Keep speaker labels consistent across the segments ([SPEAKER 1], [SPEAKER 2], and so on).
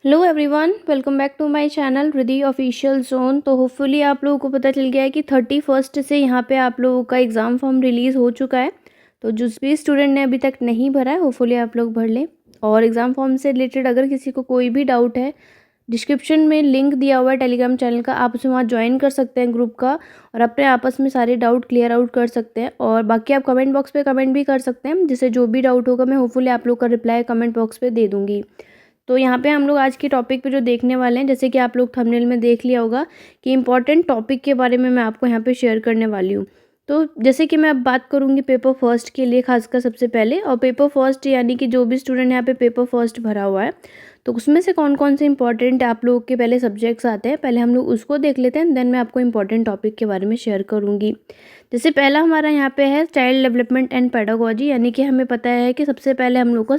[SPEAKER 1] Hello everyone, welcome back to my channel Riddhi official zone. तो hopefully आप लोगों को पता चल गया है कि 31st से यहाँ पे आप लोगों का एग्ज़ाम फॉर्म रिलीज़ हो चुका है। तो जिस भी स्टूडेंट ने अभी तक नहीं भरा है, होपफुली आप लोग भर लें। और एग्ज़ाम फॉर्म से रिलेटेड अगर किसी को कोई भी डाउट है, डिस्क्रिप्शन में लिंक दिया हुआ है टेलीग्राम चैनल का, आप उसे वहाँ ज्वाइन कर सकते हैं ग्रुप का, और अपने आपस में सारे डाउट क्लियर आउट कर सकते हैं। और बाकी आप कमेंट बॉक्स पे कमेंट भी कर सकते हैं, जिससे जो भी डाउट होगा मैं होपफुली आप लोग का रिप्लाई कमेंट बॉक्स पे दे दूँगी। तो यहाँ पे हम लोग आज के टॉपिक पे जो देखने वाले हैं, जैसे कि आप लोग थंबनेल में देख लिया होगा कि इम्पॉर्टेंट टॉपिक के बारे में मैं आपको यहाँ पे शेयर करने वाली हूँ। तो जैसे कि मैं अब बात करूँगी पेपर फर्स्ट के लिए खासकर सबसे पहले, और पेपर फर्स्ट यानी कि जो भी स्टूडेंट यहाँ पे पेपर फर्स्ट भरा हुआ है, तो उसमें से कौन कौन से इंपॉर्टेंट आप लोग के पहले सब्जेक्ट्स आते हैं, पहले हम लोग उसको देख लेते हैं, देन मैं आपको इंपॉर्टेंट टॉपिक के बारे में शेयर करूँगी। जैसे पहला हमारा यहाँ पे है चाइल्ड डेवलपमेंट एंड पेडागोजी, यानी कि हमें पता है कि सबसे पहले हम लोग को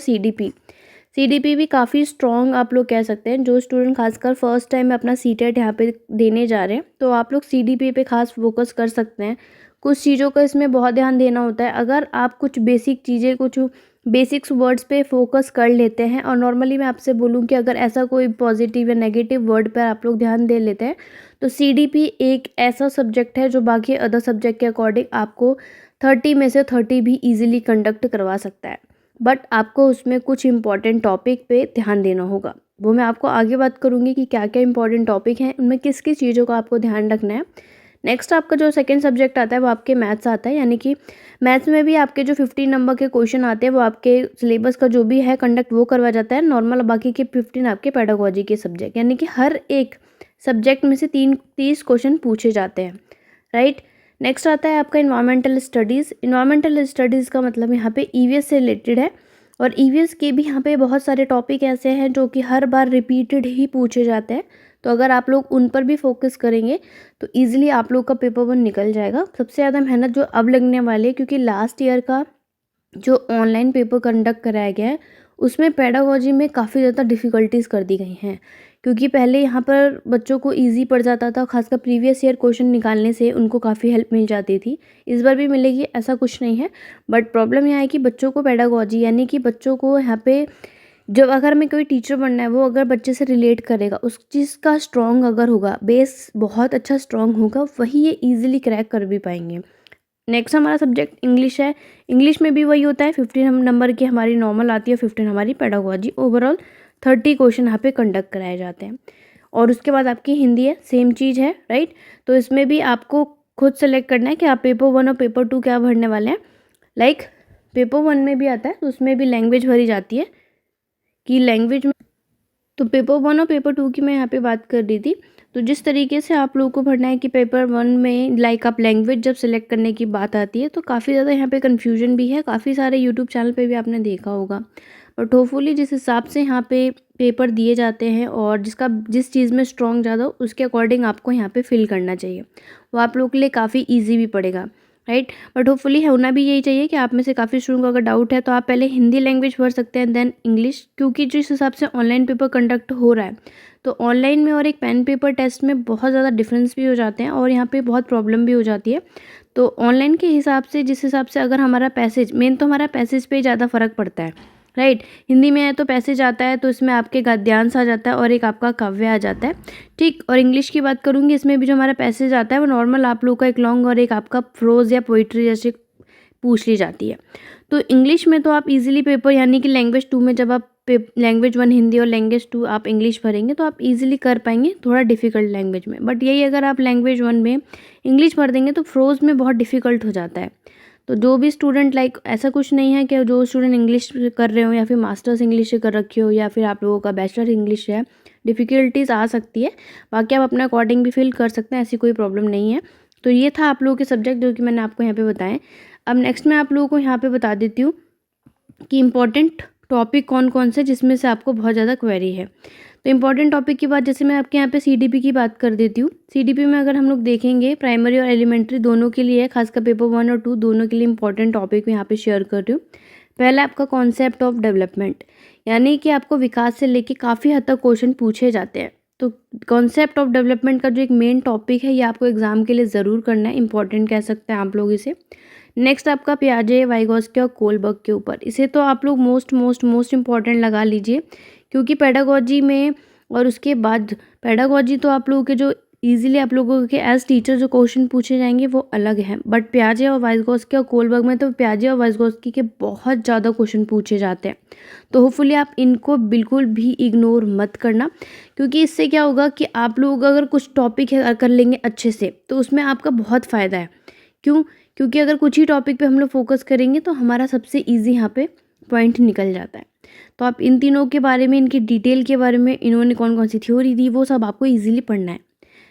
[SPEAKER 1] सीडीपी भी काफ़ी स्ट्रॉन्ग आप लोग कह सकते हैं। जो स्टूडेंट खासकर फर्स्ट टाइम में अपना सीटेट यहाँ पे देने जा रहे हैं, तो आप लोग सीडीपी पे खास फोकस कर सकते हैं। कुछ चीज़ों का इसमें बहुत ध्यान देना होता है। अगर आप कुछ बेसिक चीज़ें, कुछ बेसिक्स वर्ड्स पे फोकस कर लेते हैं, और नॉर्मली मैं आपसे बोलूँ कि अगर ऐसा कोई पॉजिटिव या नेगेटिव वर्ड पर आप लोग ध्यान दे लेते हैं, तो सीडीपी एक ऐसा सब्जेक्ट है जो बाकी अदर सब्जेक्ट के अकॉर्डिंग आपको 30 में से 30 भी ईजिली कंडक्ट करवा सकता है। बट आपको उसमें कुछ इम्पॉर्टेंट टॉपिक पे ध्यान देना होगा। वो मैं आपको आगे बात करूँगी कि क्या क्या इंपॉर्टेंट टॉपिक हैं, उनमें किस किस चीज़ों का आपको ध्यान रखना है। नेक्स्ट आपका जो सेकंड सब्जेक्ट आता है वो आपके मैथ्स आता है, यानी कि मैथ्स में भी आपके जो 15 नंबर के क्वेश्चन आते हैं वो आपके सिलेबस का जो भी है कंडक्ट वो करवा जाता है नॉर्मल, बाकी के 15 आपके पेडागोजी के सब्जेक्ट, यानी कि हर एक सब्जेक्ट में से 30 क्वेश्चन पूछे जाते हैं, राइट। नेक्स्ट आता है आपका इन्वायरमेंटल स्टडीज़। इन्वायरमेंटल स्टडीज़ का मतलब यहाँ पे ईवीएस से रिलेटेड है, और ईवीएस के भी यहाँ पे बहुत सारे टॉपिक ऐसे हैं जो कि हर बार रिपीटेड ही पूछे जाते हैं। तो अगर आप लोग उन पर भी फोकस करेंगे तो ईजिली आप लोग का पेपर 1 निकल जाएगा। सबसे ज़्यादा मेहनत जो अब लगने वाली है, क्योंकि लास्ट ईयर का जो ऑनलाइन पेपर कंडक्ट कराया गया है उसमें पेडागोजी में काफ़ी ज़्यादा डिफ़िकल्टीज़ कर दी गई हैं, क्योंकि पहले यहाँ पर बच्चों को इजी पड़ जाता था, खासकर प्रीवियस ईयर क्वेश्चन निकालने से उनको काफ़ी हेल्प मिल जाती थी। इस बार भी मिलेगी ऐसा कुछ नहीं है, बट प्रॉब्लम यहाँ है कि बच्चों को पेडागोजी यानी कि बच्चों को यहाँ पे जब अगर हमें कोई टीचर बनना है, वो अगर बच्चे से रिलेट करेगा, उस चीज़ का स्ट्रॉन्ग अगर होगा, बेस बहुत अच्छा स्ट्रॉन्ग होगा, वही ये ईजिली क्रैक कर भी पाएंगे। नेक्स्ट हमारा सब्जेक्ट इंग्लिश है। इंग्लिश में भी वही होता है, 15 नंबर की हमारी नॉर्मल आती है, 15 हमारी पेडागोजी। ओवरऑल 30 क्वेश्चन यहाँ पे कंडक्ट कराए जाते हैं। और उसके बाद आपकी हिंदी है, सेम चीज़ है, राइट। तो इसमें भी आपको खुद सेलेक्ट करना है कि आप पेपर 1 और पेपर 2 क्या भरने वाले हैं। लाइक पेपर 1 में भी आता है, तो उसमें भी लैंग्वेज भरी जाती है कि लैंग्वेज में, तो पेपर 1 और पेपर 2 की मैं यहाँ पे बात कर रही थी। तो जिस तरीके से आप लोगों को भरना है कि पेपर 1 में लाइक आप लैंग्वेज जब सेलेक्ट करने की बात आती है, तो काफ़ी ज़्यादा यहाँ पे कन्फ्यूजन भी है, काफ़ी सारे यूट्यूब चैनल पे भी आपने देखा होगा। बट होपफुली जिस हिसाब से यहाँ पे पेपर दिए जाते हैं और जिसका जिस चीज़ में स्ट्रॉन्ग ज़्यादा हो, उसके अकॉर्डिंग आपको यहाँ पे फिल करना चाहिए। वो आप लोगों के लिए काफ़ी ईजी भी पड़ेगा, राइट। बट होपफुली होना भी यही चाहिए कि आप में से काफ़ी स्टूडेंट को अगर डाउट है तो आप पहले हिंदी लैंग्वेज भर सकते हैं, देन इंग्लिश, क्योंकि जिस हिसाब से ऑनलाइन पेपर कंडक्ट हो रहा है, तो ऑनलाइन में और एक पेन पेपर टेस्ट में बहुत ज़्यादा डिफरेंस भी हो जाते हैं, और यहाँ पे बहुत प्रॉब्लम भी हो जाती है। तो ऑनलाइन के हिसाब से, जिस हिसाब से अगर हमारा पैसेज, मेन तो हमारा पैसेज पे ज़्यादा फ़र्क पड़ता है, राइट। हिंदी में है तो पैसेज आता है, तो इसमें आपके गद्यांश आ जाता है और एक आपका काव्य आ जाता है, ठीक। और इंग्लिश की बात करूँगी, इसमें भी जो हमारा पैसेज आता है वो नॉर्मल आप लोग का एक लॉन्ग और एक आपका प्रोज या पोइट्री जैसे पूछ ली जाती है। तो इंग्लिश में तो आप इजीली पेपर, यानी कि लैंग्वेज 2 में जब आप लैंग्वेज 1 हिंदी और लैंग्वेज 2 आप इंग्लिश भरेंगे तो आप इजीली कर पाएंगे, थोड़ा डिफिकल्ट लैंग्वेज में। बट यही अगर आप लैंग्वेज 1 में इंग्लिश भर देंगे तो प्रोज में बहुत डिफिकल्ट हो जाता है। तो जो भी स्टूडेंट, लाइक ऐसा कुछ नहीं है कि जो स्टूडेंट इंग्लिश कर रहे हो या फिर मास्टर्स इंग्लिश से कर रखे हो या फिर आप लोगों का बैचलर इंग्लिश है, डिफ़िकल्टीज़ आ सकती है। बाकी आप अपने अकॉर्डिंग भी फिल कर सकते हैं, ऐसी कोई प्रॉब्लम नहीं है। तो ये था आप लोगों के सब्जेक्ट जो कि मैंने आपको यहाँ पे बताएं। अब नेक्स्ट मैं आप लोगों को यहाँ पे बता देती हूँ कि इम्पॉर्टेंट टॉपिक कौन कौन से जिसमें से आपको बहुत ज़्यादा क्वेरी है। तो इम्पॉर्टेंट टॉपिक की बात, जैसे मैं आपके यहाँ पे सीडीपी की बात कर देती हूँ। सीडीपी में अगर हम लोग देखेंगे, प्राइमरी और एलिमेंट्री दोनों के लिए है, खासकर पेपर 1 और 2 दोनों के लिए इंपॉर्टेंट टॉपिक मैं यहाँ पे शेयर कर रही हूँ। पहला आपका कॉन्सेप्ट ऑफ डेवलपमेंट, यानी कि आपको विकास से लेके काफ़ी हद तक क्वेश्चन पूछे जाते हैं। तो कॉन्सेप्ट ऑफ डेवलपमेंट का जो एक मेन टॉपिक है, ये आपको एग्जाम के लिए ज़रूर करना है, इंपॉर्टेंट कह सकते हैं आप लोग इसे। नेक्स्ट आपका पियाजे, वाइगोस्की और कोलबर्ग के ऊपर, इसे तो आप लोग मोस्ट इंपॉर्टेंट लगा लीजिए, क्योंकि पेडागोजी में और उसके बाद पेडागोजी तो आप लोगों के जो ईज़िली आप लोगों के एज़ टीचर जो क्वेश्चन पूछे जाएंगे वो अलग हैं, बट पियाजे और वाइज़गोस्की और कोलबर्ग में तो पियाजे और वाइज़गोस्की के बहुत ज़्यादा क्वेश्चन पूछे जाते हैं। तो होपफुली आप इनको बिल्कुल भी इग्नोर मत करना, क्योंकि इससे क्या होगा कि आप लोग अगर कुछ टॉपिक है कर लेंगे अच्छे से तो उसमें आपका बहुत फ़ायदा है। क्यों? क्योंकि अगर कुछ ही टॉपिक पे हम लोग फोकस करेंगे तो हमारा सबसे ईजी यहाँ पे पॉइंट निकल जाता है। तो आप इन तीनों के बारे में, इनकी डिटेल के बारे में, इन्होंने कौन कौन सी थ्योरी दी, वो सब आपको ईजिली पढ़ना है।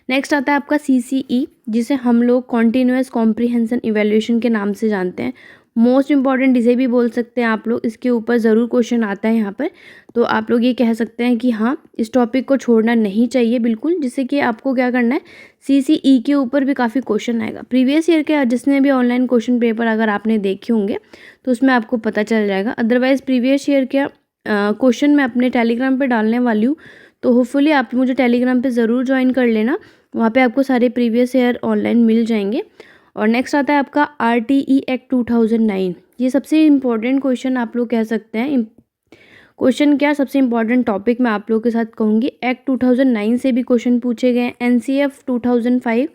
[SPEAKER 1] नेक्स्ट आता है आपका CCE, जिसे हम लोग कॉन्टिन्यूअस कॉम्प्रिहेंशन इवैल्यूएशन के नाम से जानते हैं। मोस्ट इंपॉर्टेंट इसे भी बोल सकते हैं आप लोग, इसके ऊपर ज़रूर क्वेश्चन आता है यहाँ पर। तो आप लोग ये कह सकते हैं कि हाँ, इस टॉपिक को छोड़ना नहीं चाहिए बिल्कुल, जिससे कि आपको क्या करना है, CCE के ऊपर भी काफ़ी क्वेश्चन आएगा। प्रीवियस ईयर के जिसने भी ऑनलाइन क्वेश्चन पेपर अगर आपने देखे होंगे तो उसमें आपको पता चल जाएगा। अदरवाइज़ प्रीवियस ईयर के क्वेश्चन मैं अपने टेलीग्राम पे डालने वाली हूँ, तो होपफुली आप मुझे टेलीग्राम पे ज़रूर ज्वाइन कर लेना। वहाँ पे आपको सारे प्रीवियस ईयर ऑनलाइन मिल जाएंगे। और नेक्स्ट आता है आपका RTE एक्ट 2009। ये सबसे इम्पोर्टेंट क्वेश्चन आप लोग कह सकते हैं। क्वेश्चन क्या, सबसे इम्पॉर्टेंट टॉपिक मैं आप लोगों के साथ कहूँगी। एक्ट 2009 से भी क्वेश्चन पूछे गए। NCF 2005,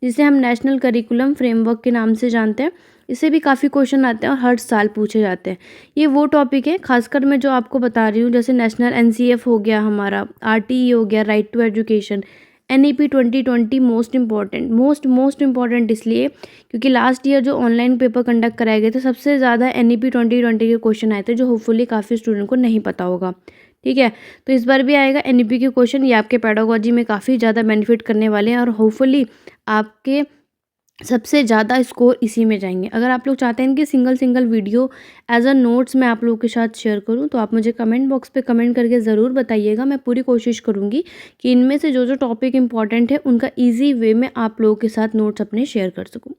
[SPEAKER 1] जिसे हम नेशनल करिकुलम फ्रेमवर्क के नाम से जानते हैं, इससे भी काफ़ी क्वेश्चन आते हैं और हर साल पूछे जाते हैं। ये वो टॉपिक है खासकर मैं जो आपको बता रही हूँ, जैसे नेशनल NCF हो गया, हमारा RTE हो गया, right to education, NEP 2020 most important इसलिए क्योंकि लास्ट ईयर जो ऑनलाइन पेपर कंडक्ट कराए गए थे, सबसे ज़्यादा NEP 2020 के क्वेश्चन आए थे, जो होपफुली काफ़ी स्टूडेंट को नहीं पता होगा। ठीक है, तो इस बार भी आएगा NEP के क्वेश्चन। ये आपके पेडागोजी में काफ़ी ज़्यादा बेनिफिट करने वाले हैं और होपफुली आपके सबसे ज़्यादा स्कोर इसी में जाएंगे। अगर आप लोग चाहते हैं कि single video as a notes मैं आप लोगों के साथ शेयर करूं, तो आप मुझे कमेंट बॉक्स पे कमेंट करके ज़रूर बताइएगा। मैं पूरी कोशिश करूंगी कि इनमें से जो जो टॉपिक इंपॉर्टेंट है उनका ईजी वे में आप लोगों के साथ नोट्स अपने शेयर कर सकूँ।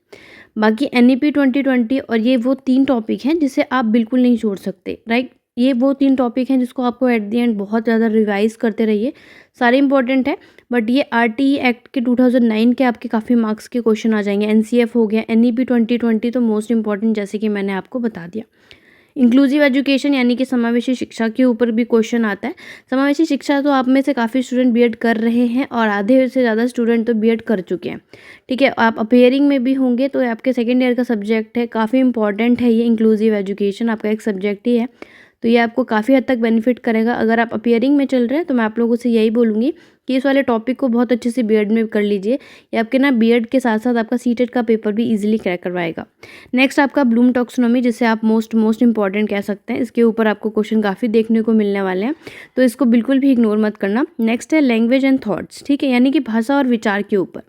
[SPEAKER 1] बाकी NEP 2020 और ये वो 3 टॉपिक हैं जिसे आप बिल्कुल नहीं छोड़ सकते, राइट। ये वो 3 टॉपिक हैं जिसको आपको एट द एंड बहुत ज़्यादा रिवाइज करते रहिए। सारे इंपॉर्टेंट है, बट ये RTE एक्ट के 2009 के आपके काफ़ी मार्क्स के क्वेश्चन आ जाएंगे। NCF हो गया, NEP 2020 तो मोस्ट इंपॉर्टेंट, जैसे कि मैंने आपको बता दिया। इंक्लूसिव एजुकेशन यानी कि समावेशी शिक्षा के ऊपर भी क्वेश्चन आता है। समावेशी शिक्षा तो आप में से काफ़ी स्टूडेंट बीएड कर रहे हैं और आधे से ज़्यादा स्टूडेंट तो बीएड कर चुके हैं। ठीक है, आप अपेयरिंग में भी होंगे, तो आपके सेकेंड ईयर का सब्जेक्ट है, काफ़ी इंपॉर्टेंट है ये इंक्लूसिव एजुकेशन, आपका एक सब्जेक्ट ही है। तो ये आपको काफ़ी हद तक बेनिफिट करेगा। अगर आप अपेयरिंग में चल रहे हैं तो मैं आप लोगों से यही बोलूँगी कि इस वाले टॉपिक को बहुत अच्छे से बीएड में कर लीजिए। ये आपके ना बीएड के साथ साथ आपका सीटेट का पेपर भी इजीली क्रैक करवाएगा। नेक्स्ट आपका ब्लूम टैक्सोनॉमी, जिसे आप मोस्ट इंपॉर्टेंट कह सकते हैं। इसके ऊपर आपको क्वेश्चन काफ़ी देखने को मिलने वाले हैं, तो इसको बिल्कुल भी इग्नोर मत करना। नेक्स्ट है लैंग्वेज एंड थॉट्स, ठीक है, यानी कि भाषा और विचार के ऊपर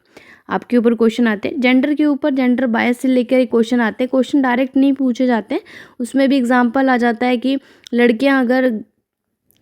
[SPEAKER 1] आपके ऊपर क्वेश्चन आते हैं। जेंडर के ऊपर जेंडर बायस से लेकर क्वेश्चन आते हैं। क्वेश्चन डायरेक्ट नहीं पूछे जाते हैं, उसमें भी एग्जाम्पल आ जाता है कि लड़कियां अगर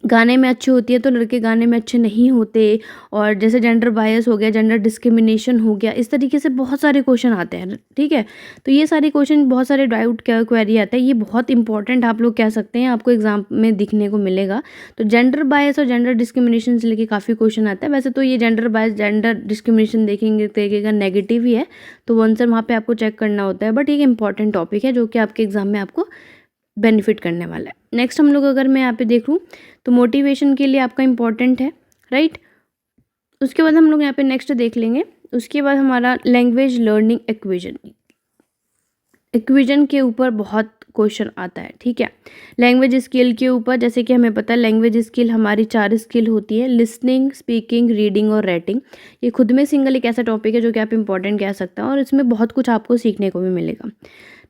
[SPEAKER 1] गाने में अच्छी होती है तो लड़के गाने में अच्छे नहीं होते, और जैसे जेंडर बायस हो गया, जेंडर डिस्क्रिमिनेशन हो गया, इस तरीके से बहुत सारे क्वेश्चन आते हैं। ठीक है, तो ये सारे क्वेश्चन, बहुत सारे डाउट क्वेरी आता है, ये बहुत इंपॉर्टेंट आप लोग कह सकते हैं, आपको एग्जाम में दिखने को मिलेगा। तो जेंडर बायस और जेंडर डिस्क्रिमिनेशन से लेके काफ़ी क्वेश्चन आता है। वैसे तो ये जेंडर बायस जेंडर डिस्क्रिमिनेशन देखेंगे देखिएगा नेगेटिव ही है, तो आंसर वहाँ पर आपको चेक करना होता है, बट एक इंपॉर्टेंट टॉपिक है जो कि आपके एग्जाम में आपको बेनिफिट करने वाला है। नेक्स्ट हम लोग अगर मैं यहाँ पे देखूँ तो मोटिवेशन के लिए आपका इम्पॉर्टेंट है, राइट। उसके बाद हम लोग यहाँ पे नेक्स्ट देख लेंगे। उसके बाद हमारा लैंग्वेज लर्निंग इक्विजन के ऊपर बहुत क्वेश्चन आता है। ठीक है, लैंग्वेज स्किल के ऊपर, जैसे कि हमें पता है लैंग्वेज स्किल हमारी 4 स्किल होती है, लिसनिंग, स्पीकिंग, रीडिंग और राइटिंग। ये खुद में सिंगल एक ऐसा टॉपिक है जो कि आप इंपॉर्टेंट कह सकते हैं और इसमें बहुत कुछ आपको सीखने को भी मिलेगा।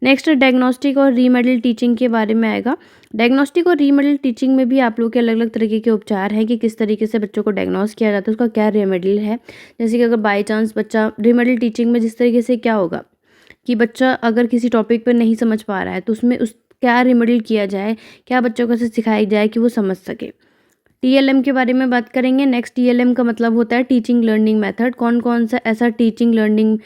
[SPEAKER 1] नेक्स्ट डायग्नोस्टिक और रीमेडल टीचिंग के बारे में आएगा। डायग्नोस्टिक और रीमेडल टीचिंग में भी आप लोग के अलग अलग तरीके के उपचार हैं कि किस तरीके से बच्चों को डायग्नोस किया जाता है, उसका क्या रेमेडल है। जैसे कि अगर बाई चांस बच्चा रीमेडल टीचिंग में जिस तरीके से क्या होगा कि बच्चा अगर किसी टॉपिक पर नहीं समझ पा रहा है तो उसमें उस क्या रेमेडल किया जाए, क्या बच्चों को सिखाया जाए कि वो समझ सके। TLM के बारे में बात करेंगे। नेक्स्ट TLM का मतलब होता है टीचिंग लर्निंग मेथड। कौन कौन सा ऐसा टीचिंग लर्निंग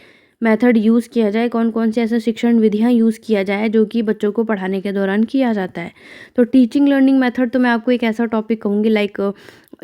[SPEAKER 1] मेथड यूज़ किया जाए, कौन कौन से ऐसे शिक्षण विधियाँ यूज़ किया जाए जो कि बच्चों को पढ़ाने के दौरान किया जाता है। तो टीचिंग लर्निंग मेथड तो मैं आपको एक ऐसा टॉपिक कहूँगी, लाइक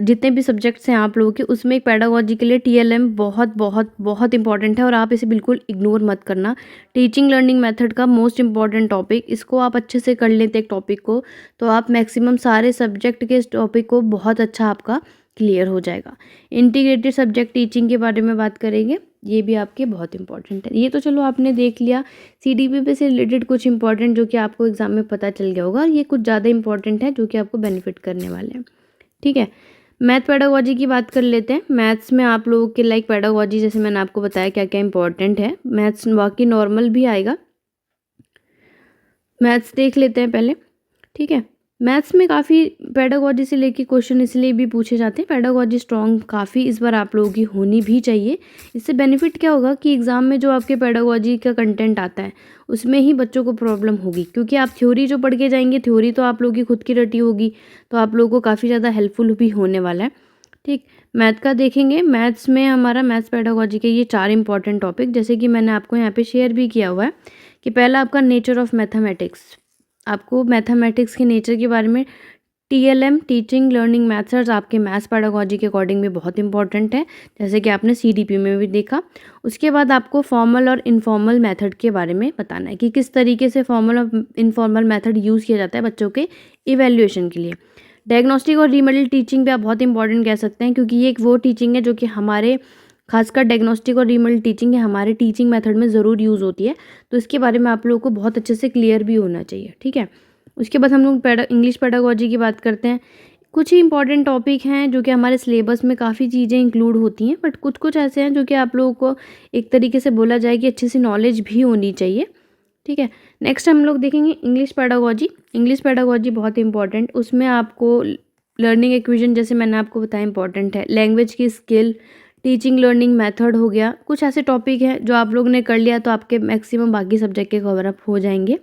[SPEAKER 1] जितने भी सब्जेक्ट्स हैं आप लोगों के, उसमें एक पेडागोजी के लिए TLM बहुत बहुत बहुत इंपॉर्टेंट है और आप इसे बिल्कुल इग्नोर मत करना। टीचिंग लर्निंग मेथड का मोस्ट इंपॉर्टेंट टॉपिक, इसको आप अच्छे से कर लेते एक टॉपिक को, तो आप मैक्सिमम सारे सब्जेक्ट के इस टॉपिक को बहुत अच्छा आपका क्लियर हो जाएगा। इंटीग्रेटेड सब्जेक्ट टीचिंग के बारे में बात करेंगे, ये भी आपके बहुत इंपॉर्टेंट है। ये तो चलो आपने देख लिया CDP से रिलेटेड कुछ इंपॉर्टेंट जो कि आपको एग्जाम में पता चल गया होगा। ये कुछ ज़्यादा इंपॉर्टेंट है जो कि आपको बेनिफिट करने वाले हैं। ठीक है, मैथ पेडागोजी की बात कर लेते हैं। मैथ्स में आप लोगों के लाइक पेडागोजी जैसे मैंने आपको बताया क्या क्या इंपॉर्टेंट है। मैथ्स बाकी नॉर्मल भी आएगा, मैथ्स देख लेते हैं पहले। ठीक है, मैथ्स में काफ़ी पेडागोजी से लेके क्वेश्चन इसलिए भी पूछे जाते हैं। पेडागोजी स्ट्रॉन्ग काफ़ी इस बार आप लोगों की होनी भी चाहिए। इससे बेनिफिट क्या होगा कि एग्ज़ाम में जो आपके पेडागोजी का कंटेंट आता है उसमें ही बच्चों को प्रॉब्लम होगी, क्योंकि आप थ्योरी जो पढ़ के जाएंगे, थ्योरी तो आप लोगों की खुद की रटी होगी, तो आप लोगों को काफ़ी ज़्यादा हेल्पफुल भी होने वाला है। ठीक, मैथ का देखेंगे। मैथ्स में हमारा मैथ्स पेडागोजी के ये 4 इंपॉर्टेंट टॉपिक जैसे कि मैंने आपको यहाँ पे शेयर भी किया हुआ है कि पहला आपका नेचर ऑफ मैथमेटिक्स, आपको मैथमेटिक्स के नेचर के बारे में TLM टीचिंग लर्निंग मैथड्स आपके मैथ्स पेडागोजी के अकॉर्डिंग भी बहुत इंपॉर्टेंट है, जैसे कि आपने CDP में भी देखा। उसके बाद आपको फॉर्मल और इनफॉर्मल मेथड के बारे में बताना है कि किस तरीके से फॉर्मल और इनफॉर्मल मेथड यूज़ किया जाता है बच्चों के इवैल्यूएशन के लिए। डायग्नोस्टिक और रीमेडल टीचिंग भी आप बहुत इंपॉर्टेंट कह सकते हैं, क्योंकि ये एक वो टीचिंग है जो कि हमारे खासकर डायग्नोस्टिक और रीमेडल टीचिंग है हमारे टीचिंग मेथड में ज़रूर यूज़ होती है, तो इसके बारे में आप लोगों को बहुत अच्छे से क्लियर भी होना चाहिए। ठीक है, उसके बाद हम लोग इंग्लिश पेडागोजी की बात करते हैं। कुछ ही इंपॉर्टेंट टॉपिक हैं जो कि हमारे सिलेबस में काफ़ी चीज़ें इंक्लूड होती हैं, बट कुछ कुछ ऐसे हैं जो कि आप लोगों को एक तरीके से बोला जाए कि अच्छी सी नॉलेज भी होनी चाहिए। ठीक है, नेक्स्ट हम लोग देखेंगे इंग्लिश पेडागोजी। इंग्लिश पेडागोजी बहुत इंपॉर्टेंट, उसमें आपको लर्निंग एक्विजन जैसे मैंने आपको बताया इंपॉर्टेंट है, लैंग्वेज की स्किल, टीचिंग लर्निंग मेथड हो गया। कुछ ऐसे टॉपिक हैं जो आप लोग ने कर लिया तो आपके मैक्सिमम बाकी सब्जेक्ट के कवर अप हो जाएंगे।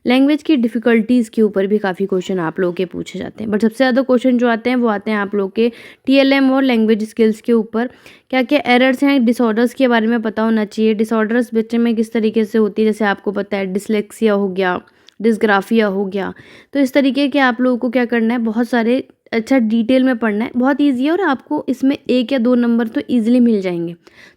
[SPEAKER 1] लैंग्वेज की डिफ़िकल्टीज़ के ऊपर भी काफ़ी क्वेश्चन आप लोगों के पूछे जाते हैं, बट सबसे ज़्यादा क्वेश्चन जो आते हैं वो आते हैं आप लोग के TLM और लैंग्वेज स्किल्स के ऊपर। क्या क्या एरर्स हैं, डिसऑर्डर्स के बारे में पता होना चाहिए। डिसऑर्डर्स बच्चे में किस तरीके से होती है, जैसे आपको पता है डिसलेक्सिया हो गया, डिस्ग्राफिया हो गया, तो इस तरीके के आप लोगों को क्या करना है, बहुत सारे अच्छा डिटेल में पढ़ना है। बहुत ईजी है और आपको इसमें 1 या 2 नंबर तो ईजिली मिल जाएंगे।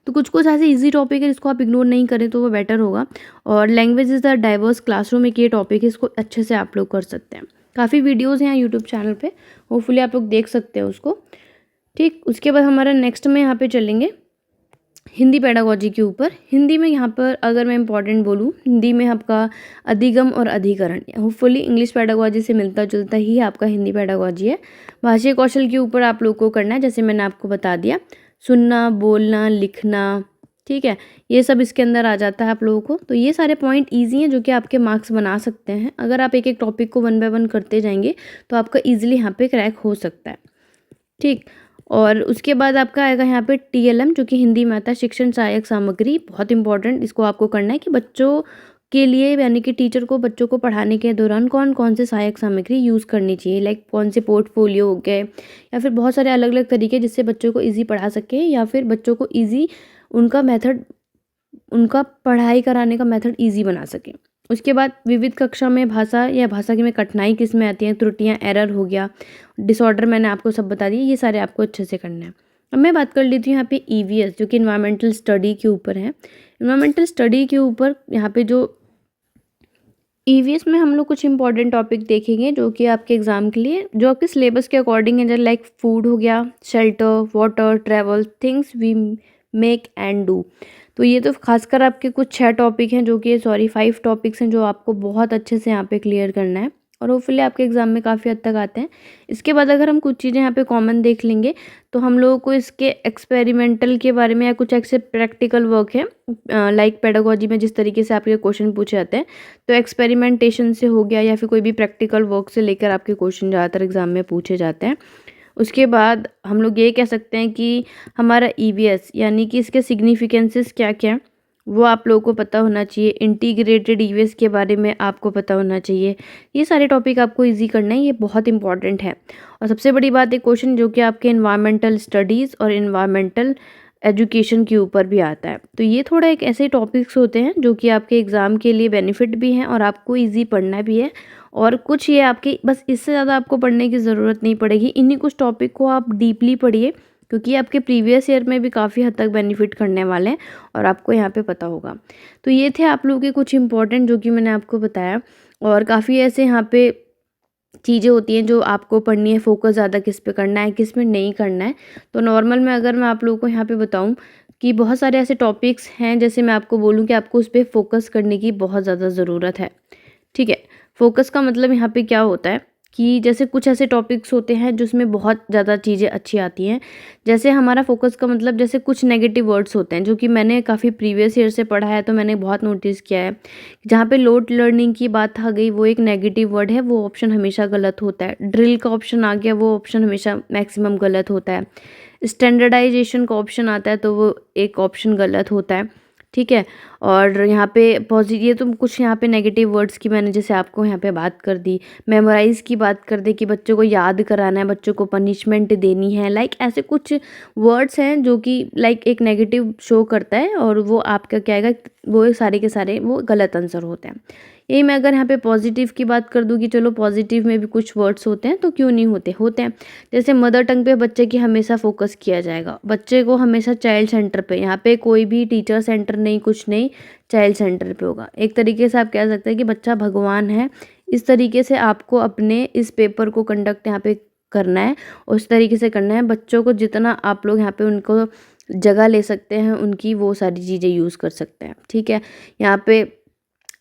[SPEAKER 1] तो कुछ कुछ ऐसे ईजी टॉपिक है जिसको आप इग्नोर नहीं करें तो वो बेटर होगा। और language is the diverse classroom एक ये टॉपिक है, इसको अच्छे से आप लोग कर सकते हैं। काफ़ी वीडियोज़ हैं यूट्यूब चैनल पे, होपफुली आप लोग देख सकते हैं उसको। ठीक, उसके बाद हमारा नेक्स्ट में यहाँ पे चलेंगे हिंदी पेडागोजी के ऊपर। हिंदी में यहाँ पर अगर मैं इंपॉर्टेंट बोलूँ, हिंदी में आपका अधिगम और अधिकरण होपफुली इंग्लिश पेडागोजी से मिलता जुलता ही आपका हिंदी पेडागोजी है। भाषा कौशल के ऊपर आप लोग को करना है, जैसे मैंने आपको बता दिया, सुनना, बोलना, लिखना। ठीक है, ये सब इसके अंदर आ जाता है आप लोगों को। तो ये सारे पॉइंट ईजी हैं जो कि आपके मार्क्स बना सकते हैं। अगर आप एक एक टॉपिक को 1 बाय 1 करते जाएंगे तो आपका ईजिली यहाँ पे क्रैक हो सकता है। ठीक, और उसके बाद आपका आएगा यहाँ पे TLM जो कि हिंदी माता शिक्षण सहायक सामग्री, बहुत इंपॉर्टेंट। इसको आपको करना है कि बच्चों के लिए यानी कि टीचर को बच्चों को पढ़ाने के दौरान कौन कौन से सहायक सामग्री यूज़ करनी चाहिए, लाइक कौन से पोर्टफोलियो हो गए या फिर बहुत सारे अलग अलग तरीके जिससे बच्चों को ईजी पढ़ा सके या फिर बच्चों को ईजी उनका मेथड, उनका पढ़ाई कराने का मेथड ईजी बना सके। उसके बाद विविध कक्षा में भाषा या भाषा की में कठिनाई किस में आती हैं, त्रुटियां, एरर हो गया, डिसऑर्डर मैंने आपको सब बता दिए, ये सारे आपको अच्छे से करना है। अब मैं बात कर लेती हूँ यहाँ पे EVS जो कि इन्वायरमेंटल स्टडी के ऊपर है। इन्वायरमेंटल स्टडी के ऊपर यहाँ पे जो EVS में हम लोग कुछ इंपॉर्टेंट टॉपिक देखेंगे जो कि आपके एग्जाम के लिए जो आपके सिलेबस के अकॉर्डिंग है, जैसे लाइक फूड हो गया, shelter, water, travel, things we make and do. तो ये तो खासकर आपके कुछ 6 टॉपिक हैं जो कि 5 टॉपिक्स हैं जो आपको बहुत अच्छे से यहाँ पे क्लियर करना है और होपफुली आपके एग्जाम में काफ़ी हद तक आते हैं। इसके बाद अगर हम कुछ चीज़ें यहाँ पे कॉमन देख लेंगे तो हम लोगों को इसके एक्सपेरिमेंटल के बारे में या कुछ ऐसे प्रैक्टिकल वर्क है, लाइक पेडागोजी में जिस तरीके से आपके क्वेश्चन पूछे जाते हैं, तो एक्सपेरिमेंटेशन से हो गया या फिर कोई भी प्रैक्टिकल वर्क से लेकर आपके क्वेश्चन ज़्यादातर एग्जाम में पूछे जाते हैं। उसके बाद हम लोग ये कह सकते हैं कि हमारा EVS यानी कि इसके सिग्निफिकेंसेस क्या क्या हैं वो आप लोगों को पता होना चाहिए। इंटीग्रेटेड EVS के बारे में आपको पता होना चाहिए। ये सारे टॉपिक आपको इजी करना है, ये बहुत इंपॉर्टेंट है। और सबसे बड़ी बात एक क्वेश्चन जो कि आपके इन्वायरमेंटल स्टडीज़ और इन्वायरमेंटल एजुकेशन के ऊपर भी आता है। तो ये थोड़ा एक ऐसे टॉपिक्स होते हैं जो कि आपके एग्ज़ाम के लिए बेनिफिट भी हैं और आपको ईजी पढ़ना भी है। और कुछ ये आपके बस इससे ज़्यादा आपको पढ़ने की ज़रूरत नहीं पड़ेगी। इन्हीं कुछ टॉपिक को आप डीपली पढ़िए क्योंकि आपके प्रीवियस ईयर में भी काफ़ी हद तक बेनिफिट करने वाले हैं और आपको यहाँ पे पता होगा। तो ये थे आप लोगों के कुछ इंपॉर्टेंट जो कि मैंने आपको बताया और काफ़ी ऐसे यहाँ पे चीज़ें होती हैं जो आपको पढ़नी है, फोकस ज़्यादा किस पे करना है, किस में नहीं करना है। तो नॉर्मल में अगर मैं आप लोगों को यहाँ पे बताऊँ कि बहुत सारे ऐसे टॉपिक्स हैं, जैसे मैं आपको बोलूँ कि आपको उस पे फ़ोकस करने की बहुत ज़्यादा ज़रूरत है, ठीक है। फ़ोकस का मतलब यहाँ पे क्या होता है कि जैसे कुछ ऐसे टॉपिक्स होते हैं जिसमें बहुत ज़्यादा चीज़ें अच्छी आती हैं। जैसे हमारा फ़ोकस का मतलब, जैसे कुछ नेगेटिव वर्ड्स होते हैं जो कि मैंने काफ़ी प्रीवियस ईयर से पढ़ा है, तो मैंने बहुत नोटिस किया है। जहाँ पे लोड लर्निंग की बात आ गई, वो एक नेगेटिव वर्ड है, वो ऑप्शन हमेशा गलत होता है। ड्रिल का ऑप्शन आ गया, वो ऑप्शन हमेशा मैक्सिमम गलत होता है। स्टैंडर्डाइजेशन का ऑप्शन आता है तो वो एक ऑप्शन गलत होता है, ठीक है। और यहाँ पे ये तो कुछ यहाँ पे नेगेटिव वर्ड्स की मैंने जैसे आपको यहाँ पे बात कर दी। मेमोराइज़ की बात कर दी कि बच्चों को याद कराना है, बच्चों को पनिशमेंट देनी है, लाइक ऐसे कुछ वर्ड्स हैं जो कि लाइक एक नेगेटिव शो करता है, और वो आपका क्या आएगा, वो सारे के सारे वो गलत आंसर होते हैं। यही मैं अगर यहाँ पे पॉजिटिव की बात कर दूँ कि चलो पॉजिटिव में भी कुछ वर्ड्स होते हैं, तो क्यों नहीं होते, होते हैं। जैसे मदर टंग पे बच्चे की हमेशा फोकस किया जाएगा, बच्चे को हमेशा चाइल्ड सेंटर पे, यहाँ पे कोई भी टीचर सेंटर नहीं, कुछ नहीं, चाइल्ड सेंटर पे होगा। एक तरीके से आप कह सकते हैं कि बच्चा भगवान है। इस तरीके से आपको अपने इस पेपर को कंडक्ट यहाँ पे करना है, उस तरीके से करना है। बच्चों को जितना आप लोग यहाँ पे उनको जगह ले सकते हैं उनकी, वो सारी चीज़ें यूज़ कर सकते हैं, ठीक है। यहाँ पे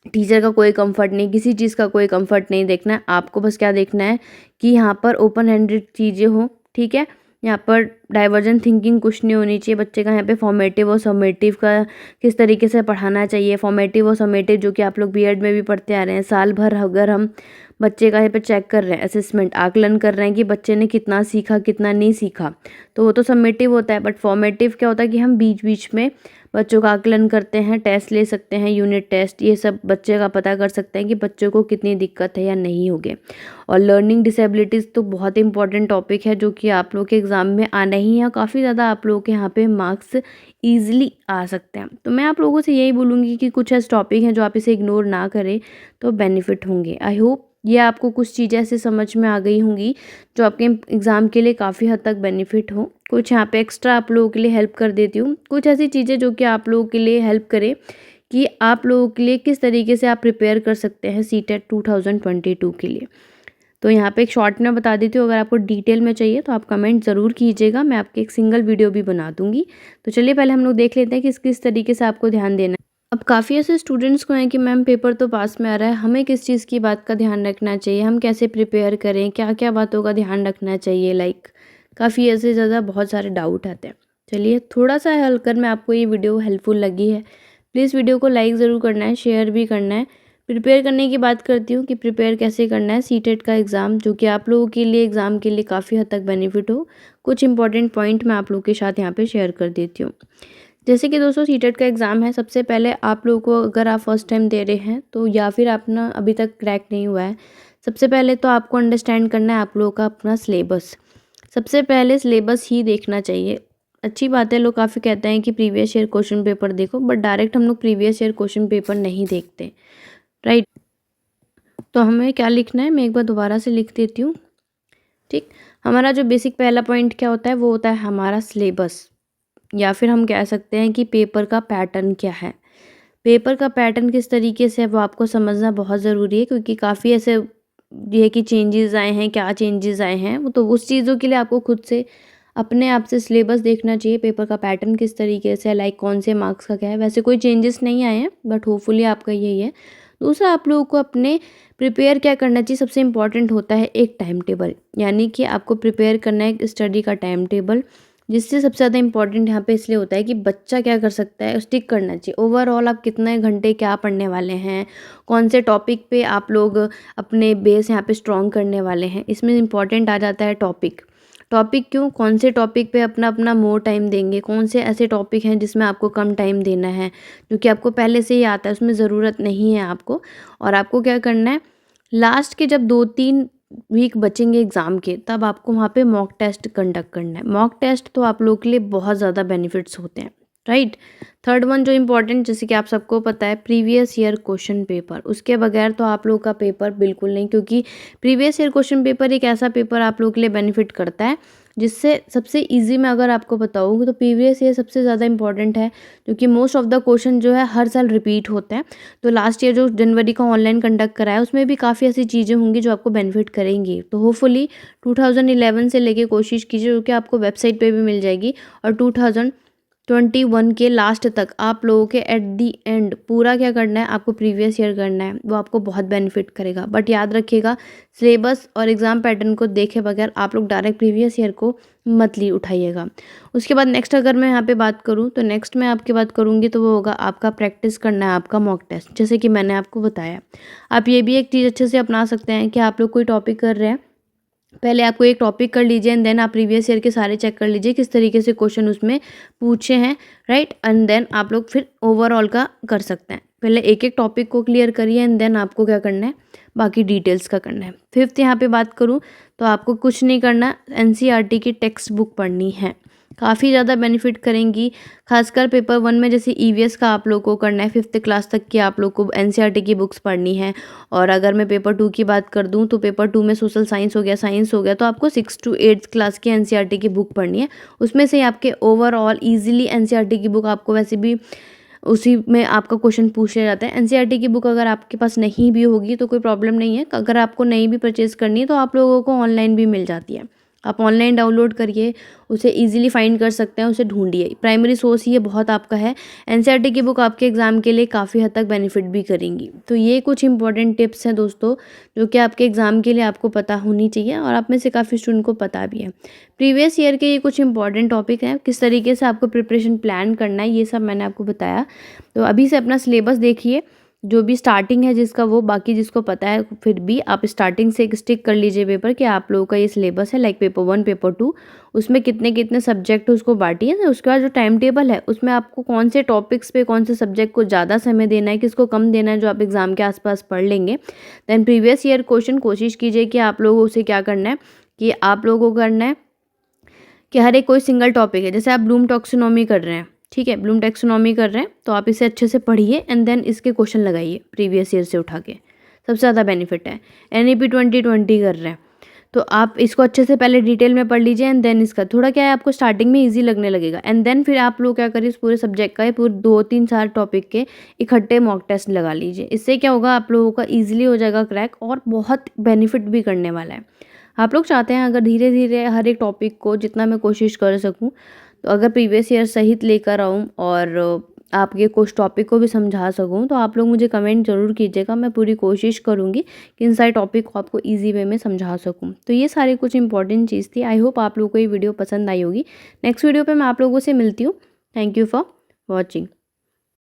[SPEAKER 1] टीचर का कोई कंफर्ट नहीं, किसी चीज़ का कोई कंफर्ट नहीं देखना है आपको। बस क्या देखना है कि यहाँ पर ओपन हैंडेड चीज़ें हों, ठीक है। यहाँ पर डाइवर्जेंट थिंकिंग कुछ नहीं होनी चाहिए बच्चे का। यहाँ पे फॉर्मेटिव और समेटिव का किस तरीके से पढ़ाना चाहिए, फॉर्मेटिव और समेटिव जो कि आप लोग बीएड में भी पढ़ते आ रहे हैं। साल भर अगर हम बच्चे का यहाँ पे चेक कर रहे हैं, असेसमेंट आकलन कर रहे हैं कि बच्चे ने कितना सीखा कितना नहीं सीखा, तो वो तो समेटिव होता है। बट फॉर्मेटिव क्या होता है कि हम बीच बीच में बच्चों का आकलन करते हैं, टेस्ट ले सकते हैं, यूनिट टेस्ट, ये सब बच्चे का पता कर सकते हैं कि बच्चों को कितनी दिक्कत है या नहीं होगी। और लर्निंग डिसेबिलिटीज़ तो बहुत इंपॉर्टेंट टॉपिक है जो कि आप लोग के एग्ज़ाम में आना ही है। काफ़ी ज़्यादा आप लोगों के यहाँ पे मार्क्स ईजिली आ सकते हैं। तो मैं आप लोगों से यही बोलूँगी कि कुछ ऐसे टॉपिक हैं जो आप इसे इग्नोर ना करें तो बेनिफिट होंगे। आई होप ये आपको कुछ चीज़ें ऐसे समझ में आ गई होंगी जो आपके एग्ज़ाम के लिए काफ़ी हद तक बेनिफिट हो। कुछ यहाँ पे एक्स्ट्रा आप लोगों के लिए हेल्प कर देती हूँ, कुछ ऐसी चीज़ें जो कि आप लोगों के लिए हेल्प करे कि आप लोगों के लिए किस तरीके से आप प्रिपेयर कर सकते हैं सीटेट 2022 के लिए। तो यहाँ पे एक शॉर्ट में बता देती हूँ, अगर आपको डिटेल में चाहिए तो आप कमेंट ज़रूर कीजिएगा, मैं आपकी एक सिंगल वीडियो भी बना दूँगी। तो चलिए पहले हम लोग देख लेते हैं कि किस तरीके से आपको ध्यान देना है। अब काफ़ी ऐसे स्टूडेंट्स को हैं कि मैम पेपर तो पास में आ रहा है, हमें किस चीज़ की बात का ध्यान रखना चाहिए, हम कैसे प्रिपेयर करें, क्या क्या बातों का ध्यान रखना चाहिए, लाइक काफ़ी ऐसे ज़्यादा बहुत सारे डाउट आते हैं। चलिए थोड़ा सा हल कर, मैं आपको ये वीडियो हेल्पफुल लगी है प्लीज़ वीडियो को लाइक ज़रूर करना है, शेयर भी करना है। प्रिपेयर करने की बात करती हूँ कि प्रिपेयर कैसे करना है सीटेट का एग्ज़ाम, जो कि आप लोगों के लिए एग्ज़ाम के लिए काफ़ी हद तक बेनिफिट हो। कुछ इंपॉर्टेंट पॉइंट मैं आप लोगों के साथ यहाँ पे शेयर कर देती हूँ। जैसे कि दोस्तों सीटेट का एग्ज़ाम है, सबसे पहले आप लोगों को, अगर आप फर्स्ट टाइम दे रहे हैं तो या फिर अपना अभी तक क्रैक नहीं हुआ है, सबसे पहले तो आपको अंडरस्टैंड करना है आप लोगों का अपना सिलेबस। सबसे पहले सिलेबस ही देखना चाहिए। अच्छी बात है, लोग काफ़ी कहते हैं कि प्रीवियस ईयर क्वेश्चन पेपर देखो, बट डायरेक्ट हम लोग प्रीवियस ईयर क्वेश्चन पेपर नहीं देखते, राइट। तो हमें क्या लिखना है, मैं एक बार दोबारा से लिख देती हूँ, ठीक। हमारा जो बेसिक पहला पॉइंट क्या होता है, वो होता है हमारा सिलेबस, या फिर हम कह सकते हैं कि पेपर का पैटर्न क्या है। पेपर का पैटर्न किस तरीके से है वो आपको समझना बहुत ज़रूरी है, क्योंकि काफ़ी ऐसे ये है कि चेंजेस आए हैं, क्या चेंजेस आए हैं, वो तो उस चीज़ों के लिए आपको खुद से अपने आप से सिलेबस देखना चाहिए, पेपर का पैटर्न किस तरीके से है, लाइक कौन से मार्क्स का क्या है। वैसे कोई चेंजेस नहीं आए हैं, बट होपफुली आपका यही है। दूसरा, आप लोगों को अपने प्रिपेयर क्या करना चाहिए, सबसे इम्पॉर्टेंट होता है एक टाइम टेबल, यानी कि आपको प्रिपेयर करना है एक स्टडी का टाइम टेबल, जिससे सबसे ज़्यादा इंपॉर्टेंट यहाँ पे इसलिए होता है कि बच्चा क्या कर सकता है, स्टिक करना चाहिए। ओवरऑल आप कितने घंटे क्या पढ़ने वाले हैं, कौन से टॉपिक पे आप लोग अपने बेस यहाँ पे स्ट्रॉन्ग करने वाले हैं, इसमें इंपॉर्टेंट आ जाता है टॉपिक। टॉपिक क्यों, कौन से टॉपिक पे अपना अपना मोर टाइम देंगे, कौन से ऐसे टॉपिक हैं जिसमें आपको कम टाइम देना है, जो कि आपको पहले से ही आता है, उसमें ज़रूरत नहीं है आपको। और आपको क्या करना है, लास्ट के जब 2-3 वीक बचेंगे एग्ज़ाम के, तब आपको वहाँ पे मॉक टेस्ट कंडक्ट करना है। मॉक टेस्ट तो आप लोगों के लिए बहुत ज़्यादा बेनिफिट्स होते हैं, राइट। थर्ड वन जो इम्पोर्टेंट, जैसे कि आप सबको पता है, प्रीवियस ईयर क्वेश्चन पेपर, उसके बगैर तो आप लोग का पेपर बिल्कुल नहीं, क्योंकि प्रीवियस ईयर क्वेश्चन पेपर एक ऐसा पेपर आप लोगों के लिए बेनिफिट करता है जिससे सबसे ईजी मैं अगर आपको बताऊँ तो प्रीवियस ईयर सबसे ज़्यादा इंपॉर्टेंट है, क्योंकि मोस्ट ऑफ द क्वेश्चन जो है हर साल रिपीट होते हैं। तो लास्ट ईयर जो जनवरी का ऑनलाइन कंडक्ट कराया उसमें भी काफ़ी ऐसी चीज़ें होंगी जो आपको बेनिफिट करेंगी। तो होपफुली 2011 से लेके कोशिश कीजिए, जो कि आपको वेबसाइट पे भी मिल जाएगी, और 2021 के लास्ट तक आप लोगों के एट दी एंड पूरा क्या करना है, आपको प्रीवियस ईयर करना है। वो आपको बहुत बेनिफिट करेगा। बट याद रखिएगा, सिलेबस और एग्ज़ाम पैटर्न को देखे बगैर आप लोग डायरेक्ट प्रीवियस ईयर को मत ली उठाइएगा। उसके बाद नेक्स्ट अगर मैं यहाँ पे बात करूँ तो नेक्स्ट मैं आपकी बात करूँगी तो वो होगा आपका प्रैक्टिस करना है, आपका मॉक टेस्ट। जैसे कि मैंने आपको बताया, आप ये भी एक चीज़ अच्छे से अपना सकते हैं कि आप लोग कोई टॉपिक कर रहे हैं, पहले आपको एक टॉपिक कर लीजिए एंड देन आप प्रीवियस ईयर के सारे चेक कर लीजिए किस तरीके से क्वेश्चन उसमें पूछे हैं, राइट। एंड देन आप लोग फिर ओवरऑल का कर सकते हैं। पहले एक एक टॉपिक को क्लियर करिए एंड देन आपको क्या करना है, बाकी डिटेल्स का करना है। फिफ्थ यहाँ पे बात करूँ तो आपको कुछ नहीं करना, एनसीईआरटी की टेक्स्ट बुक पढ़नी है, काफ़ी ज़्यादा बेनिफिट करेंगी। खासकर पेपर 1 में जैसे ईवीएस का आप लोग को करना है, 5th क्लास तक की आप लोग को एनसीईआरटी की बुक्स पढ़नी है। और अगर मैं पेपर 2 की बात कर दूं तो पेपर 2 में सोशल साइंस हो गया, साइंस हो गया, तो आपको 6 to 8th क्लास की एनसीईआरटी की बुक पढ़नी है। उसमें से आपके ओवरऑल ईजिली एनसीईआरटी की बुक आपको वैसे भी उसी में आपका क्वेश्चन पूछे जाते हैं। एनसीईआरटी की बुक अगर आपके पास नहीं भी होगी तो कोई प्रॉब्लम नहीं है, अगर आपको नहीं भी परचेज करनी है तो आप लोगों को ऑनलाइन भी मिल जाती है। आप ऑनलाइन डाउनलोड करिए, उसे इजीली फाइंड कर सकते हैं, उसे ढूंढिए। प्राइमरी सोर्स ये बहुत आपका है। एनसीईआरटी की बुक आपके एग्ज़ाम के लिए काफ़ी हद तक बेनिफिट भी करेंगी। तो ये कुछ इंपॉर्टेंट टिप्स हैं दोस्तों, जो कि आपके एग्ज़ाम के लिए आपको पता होनी चाहिए, और आप में से काफ़ी स्टूडेंट को पता भी है। प्रीवियस ईयर के ये कुछ इंपॉर्टेंट टॉपिक हैं, किस तरीके से आपको प्रिपरेशन प्लान करना है, ये सब मैंने आपको बताया। तो अभी से अपना सिलेबस देखिए, जो भी स्टार्टिंग है जिसका, वो बाकी जिसको पता है फिर भी आप स्टार्टिंग से एक स्टिक कर लीजिए पेपर कि आप लोगों का ये सिलेबस है, लाइक पेपर 1 पेपर 2 उसमें कितने कितने सब्जेक्ट उसको बांटिए। उसके बाद जो टाइम टेबल है उसमें आपको कौन से टॉपिक्स पे कौन से सब्जेक्ट को ज़्यादा समय देना है, किसको कम देना है, जो आप एग्ज़ाम के आसपास पढ़ लेंगे। देन प्रीवियस ईयर क्वेश्चन कोशिश कीजिए कि आप लोगों से क्या करना है, कि आप लोगों को करना है कि हर एक कोई सिंगल टॉपिक है, जैसे आप ब्लूम टैक्सोनॉमी कर रहे हैं, ठीक है, ब्लूम टैक्सोनॉमी कर रहे हैं तो आप इसे अच्छे से पढ़िए एंड देन इसके क्वेश्चन लगाइए प्रीवियस ईयर से उठा के, सबसे ज़्यादा बेनिफिट है। एनईपी 2020 कर रहे हैं तो आप इसको अच्छे से पहले डिटेल में पढ़ लीजिए एंड देन इसका थोड़ा क्या है, आपको स्टार्टिंग में इजी लगने लगेगा एंड देन फिर आप लोग क्या करिए, इस पूरे सब्जेक्ट का पूरे 2-3-4 टॉपिक के इकट्ठे मॉक टेस्ट लगा लीजिए। इससे क्या होगा, आप लोगों का ईजिली हो जाएगा क्रैक, और बहुत बेनिफिट भी करने वाला है। आप लोग चाहते हैं अगर धीरे धीरे हर एक टॉपिक को जितना मैं कोशिश कर सकूं, तो अगर प्रीवियस ईयर सहित लेकर आऊं और आपके कुछ टॉपिक को भी समझा सकूं, तो आप लोग मुझे कमेंट ज़रूर कीजिएगा। मैं पूरी कोशिश करूंगी कि इन सारे टॉपिक को आपको ईजी वे में समझा सकूं। तो ये सारी कुछ इंपॉर्टेंट चीज़ थी। आई होप आप लोगों को ये वीडियो पसंद आई होगी। नेक्स्ट वीडियो पर मैं आप लोगों से मिलती हूँ। Thank you for watching.